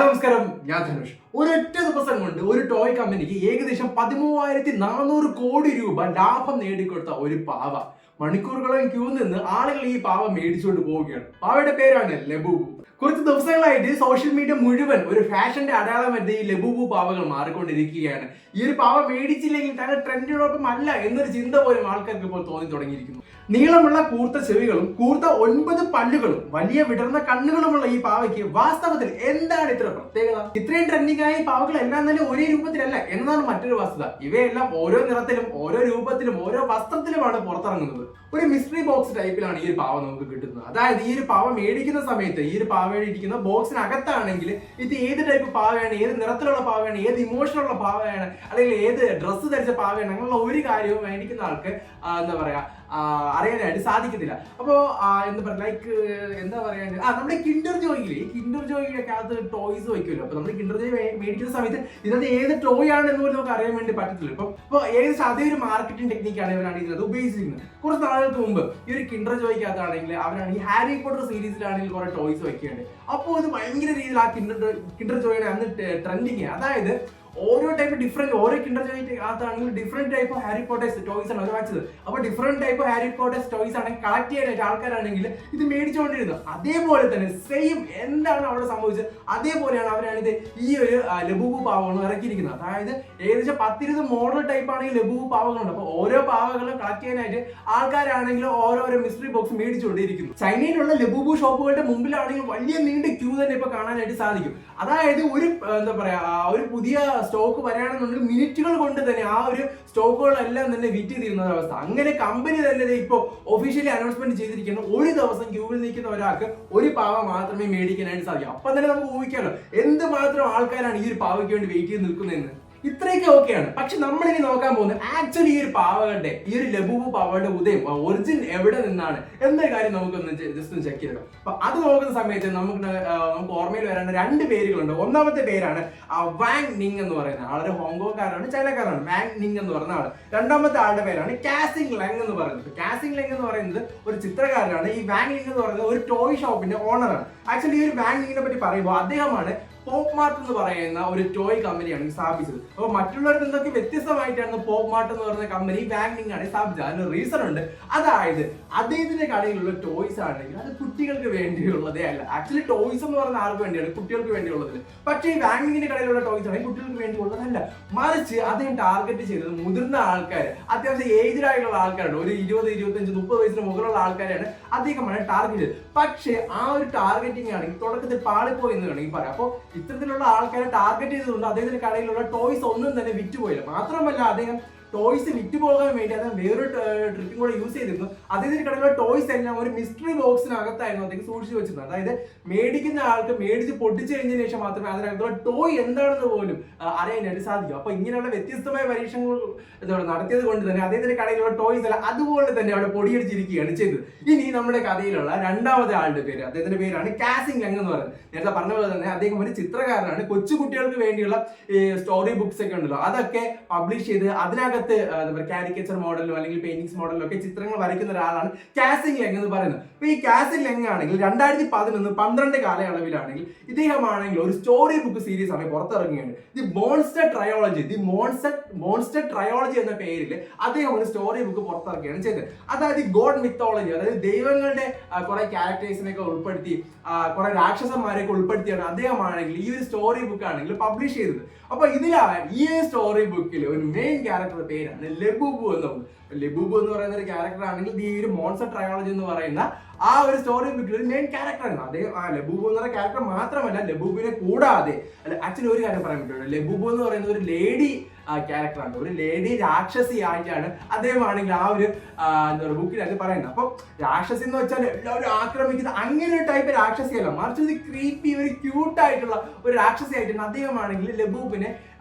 നമസ്കാരം, ഞാൻ ധനുഷ്. ഒരൊറ്റ ദിവസം കൊണ്ട് ഒരു ടോയ് കമ്പനിക്ക് ഏകദേശം 13,400 കോടി രൂപ ലാഭം നേടിക്കൊടുത്ത ഒരു പാവ. മണിക്കൂറുകളോളം ക്യൂ നിന്ന് ആളുകൾ ഈ പാവ മേടിച്ചുകൊണ്ട് പോവുകയാണ്. പാവയുടെ പേരാണ് ലബൂബു. കുറച്ച് ദിവസങ്ങളായിട്ട് സോഷ്യൽ മീഡിയ മുഴുവൻ ഒരു ഫാഷന്റെ അടയാളം വരുന്ന ഈ ലബൂബു പാവകൾ മാറിക്കൊണ്ടിരിക്കുകയാണ്. ഈ ഒരു പാവ മേടിച്ചില്ലെങ്കിൽ തങ്ങൾ ട്രെൻഡിനോടൊപ്പം അല്ല എന്നൊരു ചിന്ത പോലും ആൾക്കാർക്ക് ഇപ്പോൾ തോന്നി തുടങ്ങിയിരിക്കുന്നു. നീളമുള്ള കൂർത്ത ചെവികളും കൂർത്ത 9 പല്ലുകളും വലിയ വിടർന്ന കണ്ണുകളുമുള്ള ഈ പാവയ്ക്ക് വാസ്തവത്തിൽ എന്താണ് ഇത്ര പ്രത്യേകത? ഇത്രയും ട്രെൻഡിംഗ് ആയ ഈ പാവകൾ എല്ലാം തന്നെ ഒരേ രൂപത്തിലല്ല എന്നതാണ് മറ്റൊരു വസ്തുത. ഇവയെല്ലാം ഓരോ നിറത്തിലും ഓരോ രൂപത്തിലും ഓരോ വസ്ത്രത്തിലുമാണ് പുറത്തിറങ്ങുന്നത്. ഒരു മിസ്റ്ററി ബോക്സ് ടൈപ്പിലാണ് ഈ ഒരു പാവ നമുക്ക് കിട്ടുന്നത്. അതായത് ഈ ഒരു പാവ മേടിക്കുന്ന സമയത്ത് ഈ ഒരു പാവയുടെ ഇരിക്കുന്ന ബോക്സിനകത്താണെങ്കിൽ ഇത് ഏത് ടൈപ്പ് പാവയാണ്, ഏത് നിറത്തിലുള്ള പാവയാണ്, ഏത് ഇമോഷനുള്ള പാവയാണ്, അല്ലെങ്കിൽ ഏത് ഡ്രസ്സ് ധരിച്ച പാവയാണ്, അങ്ങനെയുള്ള ഒരു കാര്യവും മേടിക്കുന്ന ആൾക്ക് എന്താ പറയാ അറിയാനായിട്ട് സാധിക്കത്തില്ല. അപ്പോൾ എന്താ പറയുക, ലൈക്ക് എന്താ പറയാ, നമ്മുടെ കിൻഡർ ജോയിലൊക്കെ അത് ടോയ്സ് വയ്ക്കുമല്ലോ. അപ്പൊ നമ്മൾ കിൻഡർ ജോയ് മേടിക്കുന്ന സമയത്ത് ഇതിനകത്ത് ഏത് ടോയ് ആണ് എന്ന് പോലും നമുക്ക് അറിയാൻ വേണ്ടി പറ്റത്തില്ല. ഇപ്പൊ ഏകദേശം അതേ ഒരു മാർക്കറ്റിംഗ് ടെക്നിക്കാണ് ഇവരാണ് ഇതിനകത്ത് ഉപയോഗിച്ചിരിക്കുന്നത്. കുറച്ച് നാളുകൾക്ക് മുമ്പ് ഈ ഒരു കിൻഡർ ജോയ്ക്കകത്താണെങ്കിൽ അവരാണ് ഈ ഹാരി പോട്ടർ സീരീസിലാണെങ്കിൽ കുറെ ടോയ്സ് വയ്ക്കുന്നുണ്ട്. അപ്പോൾ ഇത് ഭയങ്കര രീതിയിൽ ആ കിൻഡർ ജോയുടെ അന്ന് ട്രെൻഡിങ്. അതായത് ഓരോ ടൈപ്പ് ഡിഫറെന്റ്, ഓരോ കിൻഡർ ജോയ് അകത്താണെങ്കിൽ different type of Harry Potters toys ആണ് അവർ വെച്ചത്. അപ്പൊ different type Harry Potters toys ആണെങ്കിൽ കളക്ട് ചെയ്യാനായിട്ട് ആൾക്കാരാണെങ്കിൽ ഇത് മേടിച്ചുകൊണ്ടിരുന്നത്. അതേപോലെ തന്നെ സെയിം എന്താണ് അവിടെ സംഭവിച്ചത് അതേപോലെയാണ് അവരാണിത് ഈ ഒരു ലബൂബു പാവകൾ ഇറക്കിയിരിക്കുന്നത്. അതായത് ഏകദേശം 10-20 മോഡൽ ടൈപ്പ് ആണെങ്കിൽ ലബൂബു പാവകളുണ്ട്. അപ്പൊ ഓരോ പാവകളും കളക്ട് ചെയ്യാനായിട്ട് ആൾക്കാരാണെങ്കിലും ഓരോരോ മിസ്റ്ററി ബോക്സ് മേടിച്ചുകൊണ്ടിരിക്കുന്നു. ചൈനയിലുള്ള ലബൂബു ഷോപ്പുകളുടെ മുമ്പിലാണെങ്കിൽ വലിയ നീണ്ട ക്യൂ തന്നെ ഇപ്പൊ കാണാനായിട്ട് സാധിക്കും. അതായത് ഒരു എന്താ പറയാ ഒരു പുതിയ സ്റ്റോക്ക് വരികയാണെന്നുണ്ടെങ്കിൽ മിനിറ്റുകൾ കൊണ്ട് തന്നെ ആ ഒരു സ്റ്റോക്കുകളെല്ലാം തന്നെ വിറ്റ് തീരുന്ന അവസ്ഥ. അങ്ങനെ കമ്പനി തന്നെ ഇപ്പോൾ ഒഫീഷ്യലി അനൗൺസ്മെന്റ് ചെയ്തിരിക്കുന്നു, ഒരു ദിവസം ക്യൂവിൽ നിൽക്കുന്ന ഒരാൾക്ക് ഒരു പാവ മാത്രമേ മേടിക്കാനായിട്ട് സാധിക്കും. അപ്പം തന്നെ നമുക്ക് ഊഹിക്കാമല്ലോ എന്തുമാത്രം ആൾക്കാരാണ് ഈ ഒരു പാവയ്ക്ക് വേണ്ടി വെയിറ്റ് ചെയ്ത് നിൽക്കുന്നതെന്ന്. ഇത്രയൊക്കെ ഓക്കെയാണ്. പക്ഷെ നമ്മളിനി നോക്കാൻ പോകുന്നത് ആക്ച്വലി ഈ ഒരു പാവകളുടെ, ഈ ഒരു ലബൂബു പാവയുടെ ഉദയം ഒറിജിൻ എവിടെ നിന്നാണ് എന്ന കാര്യം നമുക്കൊന്ന് ജസ്റ്റ് ഒന്ന് ചെക്ക് ചെയ്യണം. അപ്പൊ അത് നോക്കുന്ന സമയത്ത് നമുക്ക് ഓർമ്മയിൽ വരാൻ 2 പേരുകളുണ്ട്. ഒന്നാമത്തെ പേരാണ് വാങ് നിങ് എന്ന് പറയുന്ന ആളൊരു ഹോങ്കോങ്കാരാണ്, ചൈനക്കാരാണ്. വാങ് നിങ് എന്ന് പറയുന്ന ആള്. രണ്ടാമത്തെ ആളുടെ പേരാണ് കാസിങ് ലെങ് എന്ന് പറയുന്നത്. കാസിങ് ലെങ് എന്ന് പറയുന്നത് ഒരു ചിത്രകാരനാണ്. ഈ വാങ് നിങ് എന്ന് പറയുന്നത് ഒരു ടോയ് ഷോപ്പിന്റെ ഓണറാണ്. ആക്ച്വലി ഈ ഒരു വാങ് നിങ്ങിനെ പറ്റി പറയുമ്പോൾ അദ്ദേഹമാണ് പോപ്പ് മാർട്ട് എന്ന് പറയുന്ന ഒരു ടോയ് കമ്പനിയാണ് സ്ഥാപിച്ചത്. അപ്പോൾ മറ്റുള്ളവരിൽ നിന്നൊക്കെ വ്യത്യസ്തമായിട്ടാണ് പോപ്പ് മാർട്ട് എന്ന് പറയുന്ന കമ്പനി വാങ് നിങ് ആണ് സ്ഥാപിച്ചത്. അതിന് റീസൺ ഉണ്ട്. അതായത് അദ്ദേഹത്തിന്റെ കടയിലുള്ള ടോയ്സ് ആണെങ്കിൽ അത് കുട്ടികൾക്ക് വേണ്ടിയുള്ളതേ അല്ല. ആക്ച്വലി ടോയ്സ് എന്ന് പറയുന്ന ആർക്ക് വേണ്ടിയാണ്, കുട്ടികൾക്ക് വേണ്ടിയുള്ളത്. പക്ഷേ ഈ വാങ് നിങ്ങിന്റെ കടയിലുള്ള ടോയ്സ് ആണെങ്കിൽ കുട്ടികൾക്ക് വേണ്ടിയുള്ളതല്ല. മറിച്ച് അദ്ദേഹം ടാർഗറ്റ് ചെയ്തത് മുതിർന്ന ആൾക്കാർ, അത്യാവശ്യം ഏജ്ഡ് ആയിട്ടുള്ള ആൾക്കാരുണ്ട്. ഒരു 20, 25, 30 വയസ്സിന് മുകളിലുള്ള ആൾക്കാരാണ് അദ്ദേഹമാണ് ടാർഗറ്റ് ചെയ്തത്. പക്ഷേ ആ ഒരു ടാർഗറ്റിംഗ് ആണെങ്കിൽ തുടക്കത്തിൽ പാളിപ്പോയി എന്ന് വേണമെങ്കിൽ പറയാം. അപ്പോൾ ഇത്തരത്തിലുള്ള ആൾക്കാരെ ടാർഗറ്റ് ചെയ്തുകൊണ്ട് അദ്ദേഹത്തിന്റെ കടയിലുള്ള ടോയ്സ് ഒന്നും തന്നെ വിറ്റുപോയില്ല. മാത്രമല്ല അദ്ദേഹം ടോയ്സ് വിറ്റുപോകാൻ വേണ്ടി അദ്ദേഹം വേറൊരു ട്രിക്കും കൂടെ യൂസ് ചെയ്തിരുന്നു. അദ്ദേഹത്തിന്റെ കടയിലുള്ള ടോയ്സ് എല്ലാം ഒരു മിസ്റ്ററി ബോക്സിനകത്തായിരുന്നു അദ്ദേഹം സൂക്ഷിച്ചു വെച്ചിരുന്നത്. അതായത് മേടിക്കുന്ന ആൾക്ക് മേടിച്ച് പൊട്ടിച്ചു കഴിഞ്ഞതിന് ശേഷം മാത്രമേ അതിനകത്തുള്ള ടോയ് എന്താണെന്ന് പോലും അറിയാനായിട്ട് സാധിക്കും. അപ്പൊ ഇങ്ങനെയുള്ള വ്യത്യസ്തമായ പരീക്ഷണങ്ങൾ നടത്തിയത് കൊണ്ട് തന്നെ അദ്ദേഹത്തിന്റെ കടയിലുള്ള ടോയ്സ് എല്ലാം അതുപോലെ തന്നെ അവിടെ പൊടിയടിച്ചിരിക്കുകയാണ് ചെയ്തത്. ഇനി നമ്മുടെ കഥയിലുള്ള രണ്ടാമത്തെ ആളുടെ പേര്, അദ്ദേഹത്തിന്റെ പേരാണ് കാസിങ് ലെങ് എന്ന് പറയുന്നത്. നേരത്തെ പറഞ്ഞ പോലെ തന്നെ അദ്ദേഹം ഒരു ചിത്രകാരനാണ്. കൊച്ചു കുട്ടികൾക്ക് വേണ്ടിയുള്ള സ്റ്റോറി ബുക്സ് ഒക്കെ ഉണ്ടല്ലോ അതൊക്കെ പബ്ലിഷ് ചെയ്ത് അതിനകത്ത് കാരിക്കേച്ചർ മോഡലിലും അല്ലെങ്കിൽ പെയിന്റിങ്സ് മോഡലിലും ഒക്കെ ചിത്രങ്ങൾ വരയ്ക്കുന്ന ഒരാളാണ് കാസിങ് ലെങ് എന്ന് പറയുന്നത്. അപ്പൊ ഈ കാസിങ് ലെങ് ആണെങ്കിൽ 2011-12 കാലയളവിലാണെങ്കിൽ ഇദ്ദേഹമാണെങ്കിൽ ഒരു സ്റ്റോറി ബുക്ക് സീരീസ് ആണ് പുറത്തിറങ്ങിയാണ്. ദി മോൺസ്റ്റർ ട്രയോളജി എന്ന പേരിൽ അദ്ദേഹം ഒരു സ്റ്റോറി ബുക്ക് പുറത്തിറക്കുകയാണ് ചെയ്തത്. അതായത് ഗോഡ് മിത്തോളജി, അതായത് ദൈവങ്ങളുടെ കുറെ ക്യാരക്ടേഴ്സിനെയൊക്കെ ഉൾപ്പെടുത്തി കുറെ രാക്ഷസന്മാരെയൊക്കെ ഉൾപ്പെടുത്തിയാണ് അദ്ദേഹമാണെങ്കിൽ ഈ ഒരു സ്റ്റോറി ബുക്ക് ആണെങ്കിൽ പബ്ലിഷ് ചെയ്തത്. അപ്പൊ ഇതിലാണ് ഈ സ്റ്റോറി ബുക്കിൽ ഒരു മെയിൻ ക്യാരക്ടറുടെ പേരാണ് ലബൂബു എന്ന് പറയുന്നത്. ലബൂബു എന്ന് പറയുന്ന ഒരു ക്യാരക്ടർ ആണെങ്കിൽ ഈ ഒരു മോൺസ്റ്റർ ട്രയോളജി എന്ന് പറയുന്ന ആ ഒരു സ്റ്റോറി ബുക്കിൽ ഒരു മെയിൻ ക്യാരക്ടറാണ് അദ്ദേഹം. ലബൂബു എന്ന് പറയുന്ന ക്യാരക്ടർ മാത്രമല്ല, ലബൂബുവിനെ കൂടാതെ ആക്ച്വലി ഒരു കാര്യം പറയാൻ പറ്റുള്ളൂ, ലബൂബു എന്ന് പറയുന്ന ഒരു ലേഡി ക്യാരക്ടറാണ്, ഒരു ലേഡി രാക്ഷസി ആയിട്ടാണ് അദ്ദേഹമാണെങ്കിൽ ആ ഒരു എന്താ പറയുക ബുക്കിനകത്ത് പറയുന്നത്. അപ്പൊ രാക്ഷസി എന്ന് വെച്ചാൽ എല്ലാവരും ആക്രമിക്കുന്ന അങ്ങനെ ഒരു ടൈപ്പ് രാക്ഷസിയല്ല, മറിച്ച് ഒരു ക്രീപ്പി ഒരു ക്യൂട്ടായിട്ടുള്ള ഒരു രാക്ഷസി ആയിട്ടാണ് അദ്ദേഹമാണെങ്കിൽ ലബൂബിനെ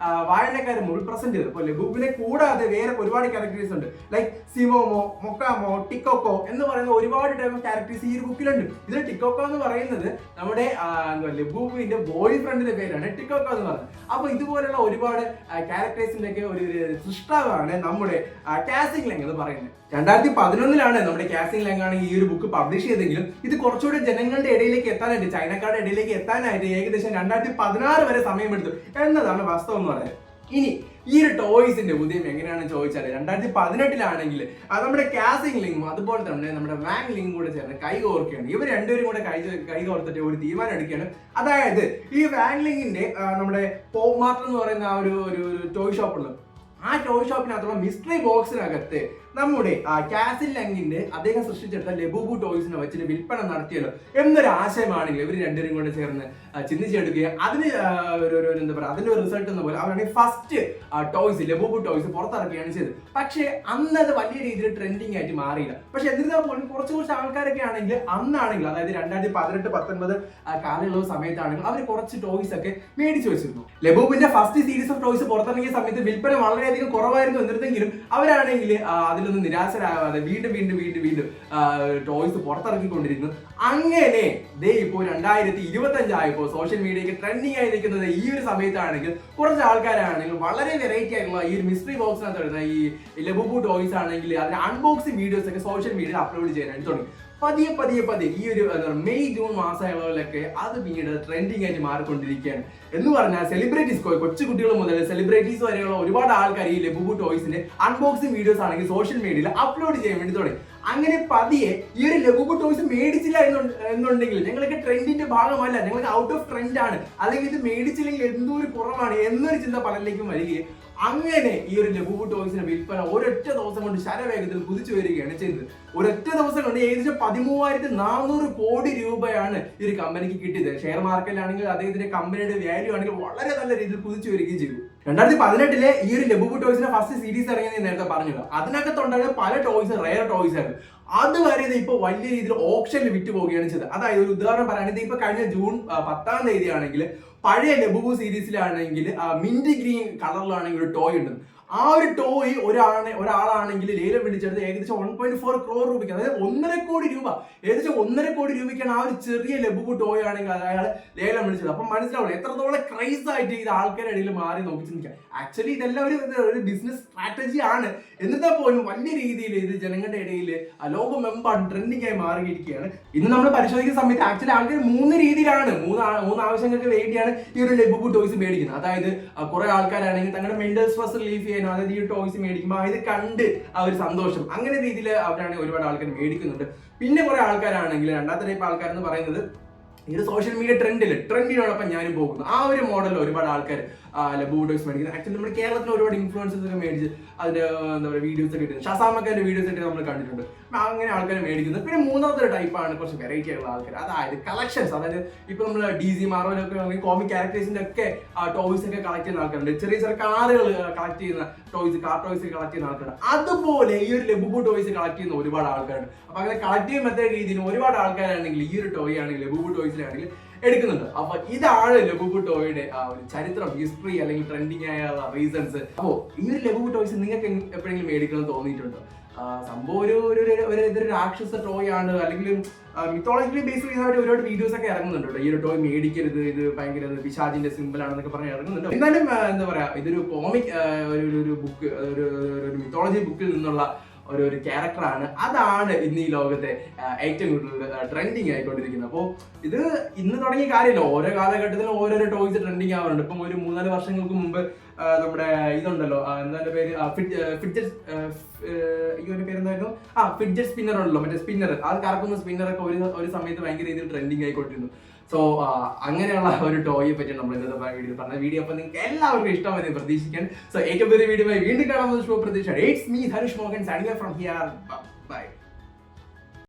വായനക്കാരെ മുകളിൽ പ്രസന്റ് ചെയ്തത്. അപ്പോൾ ലബൂബിനെ കൂടാതെ വേറെ ഒരുപാട് ക്യാരക്ടേഴ്സ് ഉണ്ട്. ലൈക്ക് സിമോമോ, മൊക്കാമോ, ടിക്കോക്കോ എന്ന് പറയുന്ന ഒരുപാട് ടൈപ്പ് ക്യാരക്ടേഴ്സ് ക്യാരക്ടേഴ്സ് ഈ ഒരു ബുക്കിലുണ്ട്. ഇതിൽ ടിക്കോക്ക എന്ന് പറയുന്നത് നമ്മുടെ ലബൂബുവിന്റെ ബോയ് ഫ്രണ്ടിന്റെ പേരാണ് ടിക്കോക്ക എന്ന് പറയുന്നത്. അപ്പൊ ഇതുപോലുള്ള ഒരുപാട് ക്യാരക്ടേഴ്സിന്റെ ഒക്കെ ഒരു സൃഷ്ടാവാണ് നമ്മുടെ കാസിംഗ് ലെങ് എന്ന് പറയുന്നത്. 2011 നമ്മുടെ കാസിംഗ് ലെങ് ആണ് ഈ ഒരു ബുക്ക് പബ്ലിഷ് ചെയ്തെങ്കിലും ഇത് കുറച്ചുകൂടെ ജനങ്ങളുടെ ഇടയിലേക്ക് എത്താനായിട്ട്, ചൈനക്കാരുടെ ഇടയിലേക്ക് എത്താനായിട്ട് ഏകദേശം 2016 വരെ സമയമെടുത്തു എന്നതാണ് വാസ്തവം എന്ന് പറയുന്നത്. ഇനി ഈ ഒരു ടോയ്സിന്റെ ഉദയം എങ്ങനെയാണെന്ന് ചോദിച്ചാൽ 2018 നമ്മുടെ കാസിംഗ് ലിങ്കും അതുപോലെ തന്നെ നമ്മുടെ വാങ് ലിങ്കും കൂടെ ചേർന്ന് കൈകോർക്കുകയാണ്. ഇവർ രണ്ടുപേരും കൂടെ കൈകോർത്തിട്ട് ഒരു തീരുമാനം എടുക്കുകയാണ്. അതായത് ഈ വാങ് ലിങ്ങിന്റെ നമ്മുടെ പോപ്പ് മാർട്ട് എന്ന് പറയുന്ന ആ ഒരു ടോയ് ഷോപ്പ് ഉണ്ട്. ആ ടോയ് ഷോപ്പിനകത്തുള്ള മിസ്റ്ററി ബോക്സിനകത്ത് നമ്മുടെ കാസിൽ ലെങ്ങിന്റെ അദ്ദേഹം സൃഷ്ടിച്ചെടുത്ത ലബൂബു ടോയ്സിനെ വെച്ചിട്ട് വിൽപ്പന നടത്തിയല്ലോ എന്നൊരു ആശയമാണെങ്കിൽ ഇവർ രണ്ടുപേരും കൂടെ ചേർന്ന് ചിന്തിച്ചെടുക്കുകയും അതിന് എന്താ പറയുക, അതിന്റെ ഒരു റിസൾട്ട് എന്ന പോലെ അവരാണ് ഫസ്റ്റ് ടോയ്സ് ലബൂബു ടോയ്സ് പുറത്തിറക്കുകയാണ് ചെയ്തത്. പക്ഷേ അന്ന് അത് വലിയ രീതിയിൽ ട്രെൻഡിങ് ആയിട്ട് മാറിയില്ല. പക്ഷെ എന്നിരുന്നാൽ പോലും കുറച്ച് ആൾക്കാരൊക്കെ ആണെങ്കിൽ അന്നാണെങ്കിൽ, അതായത് 2018-19 കാലയളവ് സമയത്താണെങ്കിൽ അവർ കുറച്ച് ടോയ്സ് ഒക്കെ മേടിച്ചു വെച്ചിരുന്നു. ലബൂബിന്റെ ഫസ്റ്റ് സീരീസ് ഓഫ് ടോയ്സ് പുറത്തിറങ്ങിയ സമയത്ത് വിൽപ്പന വളരെയധികം കുറവായിരുന്നു. എന്നിരുന്നെങ്കിലും അവരാണെങ്കിൽ അതിലൊന്നും നിരാശരാകാതെ വീണ്ടും ടോയ്സ് പുറത്തിറക്കിക്കൊണ്ടിരിക്കുന്നു. അങ്ങനെ ദേ ഇപ്പോൾ 2025 ആയപ്പോൾ സോഷ്യൽ മീഡിയയ്ക്ക് ട്രെൻഡിങ് ആയി നിൽക്കുന്നത് ഈ ഒരു സമയത്താണെങ്കിൽ കുറച്ച് ആൾക്കാരാണെങ്കിൽ വളരെ വെറൈറ്റി ആയിട്ടുള്ള ഈ ഒരു മിസ്റ്ററി ബോക്സിനകത്ത് വരുന്ന ഈ ലബൂബു ടോയ്സ് ആണെങ്കിൽ അതിന്റെ അൺബോക്സിംഗ് വീഡിയോസ് ഒക്കെ സോഷ്യൽ മീഡിയയിൽ അപ്ലോഡ് ചെയ്യാനായിട്ട് തുടങ്ങി. പതിയെ ഈ ഒരു മെയ് ജൂൺ മാസങ്ങളിലൊക്കെ അത് പിന്നീട് ട്രെൻഡിങ് ആയിട്ട് മാറിക്കൊണ്ടിരിക്കുകയാണ്. എന്ന് പറഞ്ഞാൽ സെലിബ്രിറ്റീസ്, കൊച്ചു കുട്ടികൾ മുതൽ സെലിബ്രിറ്റീസ് വരെയുള്ള ഒരുപാട് ആൾക്കാർ ഈ ലബൂബു ടോയ്സിന്റെ അൺബോക്സിംഗ് വീഡിയോസ് ആണെങ്കിൽ സോഷ്യൽ മീഡിയയിൽ അപ്ലോഡ് ചെയ്യാൻ വേണ്ടി തുടങ്ങി. അങ്ങനെ പതിയെ ഈ ഒരു ലബൂബു ടോയ്സ് മേടിച്ചില്ല എന്നുണ്ടെങ്കിൽ ഞങ്ങൾക്ക് ട്രെൻഡിന്റെ ഭാഗമല്ല, ഞങ്ങൾക്ക് ഔട്ട് ഓഫ് ട്രെൻഡ് ആണ്, അല്ലെങ്കിൽ ഇത് മേടിച്ചില്ലെങ്കിൽ എന്തോ ഒരു കുറവാണ് എന്നൊരു ചിന്ത പലരിലേക്കും വരികയും അങ്ങനെ ഈ ഒരു ലബൂബു ടോയ്സിന്റെ വിൽപ്പന ഒരൊറ്റ ദിവസം കൊണ്ട് ശരവേഗത്തിൽ കുതിച്ചു വരികയാണ് ചെയ്തത്. ഒരൊറ്റ ദിവസം കൊണ്ട് ഏകദേശം 13,400 കോടി രൂപയാണ് ഈ ഒരു കമ്പനിക്ക് കിട്ടിയത്. ഷെയർ മാർക്കറ്റിലാണെങ്കിൽ അദ്ദേഹത്തിന്റെ കമ്പനിയുടെ വാല്യൂ ആണെങ്കിൽ വളരെ നല്ല രീതിയിൽ കുതിച്ചു വരികയും ചെയ്തു. 2018 ഈ ഒരു ലബൂബു ടോയ്സിന്റെ ഫസ്റ്റ് സീരീസ് ഇറങ്ങിയെന്ന് നേരത്തെ പറഞ്ഞല്ലോ. അതിനകത്തുണ്ടായിരുന്ന പല ടോയ്സ് റെയർ ടോയ്സ് ആയിരുന്നു. അതുവരെ ഇപ്പൊ വലിയ രീതിയിൽ ഓപ്ഷനിൽ വിറ്റ് പോവുകയാണ് ചെയ്തത്. അതായത് ഒരു ഉദാഹരണം പറയുകയാണെങ്കിൽ ഇപ്പൊ കഴിഞ്ഞ ജൂൺ 10 ആണെങ്കിൽ പഴയ ലബൂബു സീരീസിലാണെങ്കിൽ മിന്റ് ഗ്രീൻ കളറിലാണെങ്കിൽ ഒരു ടോയ് ഉണ്ട്. ആ ഒരു ടോയ് ഒരാളാണെങ്കിൽ ലേലം വിളിച്ചെടുത്ത് ഏകദേശം 1.4 crore രൂപയ്ക്ക്, അതായത് 1.5 കോടി രൂപ, ഏകദേശം 1.5 കോടി രൂപയ്ക്കാണ് ആ ഒരു ചെറിയ ലബൂബു ടോയ് ആണെങ്കിൽ അയാൾ ലേലം വിളിച്ചത്. അപ്പം മനസ്സിലാവുള്ളൂ എത്രത്തോളം ക്രൈസ് ആയിട്ട് ഇത് ആൾക്കാരുടെ ഇടയിൽ മാറി നോക്കി ചിന്തിക്കാം. ആക്ച്വലി ഇതെല്ലാം ഒരു ബിസിനസ് സ്ട്രാറ്റജി ആണ്. എന്നിട്ടാൽ പോലും വലിയ രീതിയിൽ ഇത് ജനങ്ങളുടെ ഇടയിൽ ലോകമെമ്പാടും ട്രെൻഡിങ് ആയി മാറിയിരിക്കുകയാണ്. ഇന്ന് നമ്മൾ പരിശോധിക്കുന്ന സമയത്ത് ആക്ച്വലി ആൾക്കാർ 3 രീതിയിലാണ്, മൂന്ന് ആവശ്യങ്ങൾക്ക് വേണ്ടിയാണ് ഈ ഒരു ലബൂബു ടോയ്സ് മേടിക്കുന്നത്. അതായത് കുറെ ആൾക്കാരാണെങ്കിൽ തങ്ങളുടെ മെന്റൽ സ്ട്രെസ് റിലീഫ് ചെയ്യാൻ, അതായത് ഈ ടോയ്സ് മേടിക്കുമ്പോൾ ഇത് കണ്ട് ആ ഒരു സന്തോഷം, അങ്ങനെ രീതിയിൽ അവരാണെങ്കിൽ ഒരുപാട് ആൾക്കാർ മേടിക്കുന്നുണ്ട്. പിന്നെ കുറെ ആൾക്കാരാണെങ്കിൽ രണ്ടാമത്തെ ടൈപ്പ് ആൾക്കാരെന്ന് പറയുന്നത് ഈ ഒരു സോഷ്യൽ മീഡിയ ട്രെൻഡിനോടൊപ്പം ഞാനും പോകുന്നു. ആ ഒരു മോഡലിൽ ഒരുപാട് ആൾക്കാർ ലബൂബു ടോയ്സ് മേടിക്കുന്നത്. ആക്ച്വലി നമ്മുടെ കേരളത്തിൽ ഒരുപാട് ഇൻഫ്ലുവൻസേഴ്സ് ഒക്കെ മേടിച്ച് അതിന്റെ എന്താ പറയുക വീഡിയോസ് ഒക്കെ ഇട്ടിട്ടുണ്ട്. ഷസാമക്കാരുടെ വീഡിയോസ് ഒക്കെ നമ്മൾ കണ്ടിട്ടുണ്ട്. അങ്ങനെ ആൾക്കാർ മേടിക്കുന്നത്. പിന്നെ മൂന്നാമത്തെ ഒരു ടൈപ്പാണ് കുറച്ച് വെറൈറ്റി ആയിട്ടുള്ള ആൾക്കാർ, അതായത് കളക്ഷൻസ്. അതായത് ഇപ്പൊ നമ്മൾ DC മാർവലൊക്കെ കോമിക് ക്യാരക്ടേഴ്സിന്റെ ഒക്കെ ടോയ്സ് ഒക്കെ കളക്ട് ചെയ്യുന്ന ആൾക്കാരുണ്ട്. ചെറിയ കാറുകൾ കളക്ട് ചെയ്യുന്ന ടോയ്സ്, കാർ ടോയ്സ് കളക്ട് ചെയ്യുന്ന ആൾക്കാരുണ്ട്. അതുപോലെ ഈ ഒരു ലബൂബു ടോയ്സ് കളക്ട് ചെയ്യുന്ന ഒരുപാട് ആൾക്കാരുണ്ട്. അപ്പൊ അങ്ങനെ കളക്ട് ചെയ്യുന്ന മെത്തേഡ് രീതിയിൽ ഒരുപാട് ആൾക്കാരാണെങ്കിൽ ഈ ഒരു ടോയ് ആണെങ്കിൽ ലബൂബു ടോയ്സിലാണെങ്കിൽ എടുക്കുന്നുണ്ട്. അപ്പൊ ഇതാണ് ലബൂബു ടോയുടെ ഒരു ചരിത്രം, ഹിസ്റ്ററി അല്ലെങ്കിൽ ട്രെൻഡിങ് ആയ റീസൺസ്. അപ്പോ ഈ ഒരു ലബൂബു ടോയ്സ് നിങ്ങൾക്ക് എപ്പോഴെങ്കിലും മേടിക്കണം തോന്നിയിട്ടുണ്ടോ? സംഭവം ഇതൊരു രാക്ഷസ ടോയ് ആണ്, അല്ലെങ്കിൽ മിത്തോളജിക്കലി ബേസ് ചെയ്തവർ ഒരുപാട് വീഡിയോസ് ഒക്കെ ഇറങ്ങുന്നുണ്ട്. ഈ ഒരു ടോയ് മേടിക്കരുത്, ഇത് ഭയങ്കര പിശാചിന്റെ സിമ്പിൾ ആണെന്നൊക്കെ പറഞ്ഞ് ഇറങ്ങുന്നുണ്ട്. എന്നാലും എന്താ പറയാ, ഇതൊരു കോമിക് ഒരു ബുക്ക്, ഒരു മിത്തോളജി ബുക്കിൽ നിന്നുള്ള ഒരു ക്യാരക്ടറാണ്. അതാണ് ഇന്ന് ഈ ലോകത്തെ ഏറ്റവും കൂടുതൽ ട്രെൻഡിങ് ആയിക്കൊണ്ടിരിക്കുന്നത്. അപ്പോൾ ഇത് ഇന്ന് തുടങ്ങിയ കാര്യമല്ല, ഓരോ കാലഘട്ടത്തിലും ഓരോരോ ടോയ്സ് ട്രെൻഡിങ് ആവാറുണ്ട്. ഇപ്പം ഒരു 3-4 വർഷങ്ങൾക്ക് മുമ്പ് നമ്മുടെ ഇതുണ്ടല്ലോ, എന്താ പേര്, പേരെന്തായിരുന്നു, ഫിഡ്ജറ്റ് സ്പിന്നർ ഉണ്ടല്ലോ, മറ്റേ സ്പിന്നർ, അത് കറക്കുന്ന സ്പിന്നറൊക്കെ ഒരു സമയത്ത് ഭയങ്കര രീതിയിൽ ട്രെൻഡിങ് ആയിക്കൊണ്ടിരുന്നു. സോ അങ്ങനെയുള്ള ഒരു ടോയെ പറ്റി നമ്മൾ ഇന്നത്തെ വീഡിയോ പറഞ്ഞ വീഡിയോ അപ്പൊ നിങ്ങൾക്ക് എല്ലാവർക്കും ഇഷ്ടമായി പ്രതീക്ഷിക്കാൻ. സോ ഏറ്റവും പുതിയ വീഡിയോ വീണ്ടും കാണാൻ പ്രതീക്ഷ. It's me Dhanush Mohan, signing from here. By.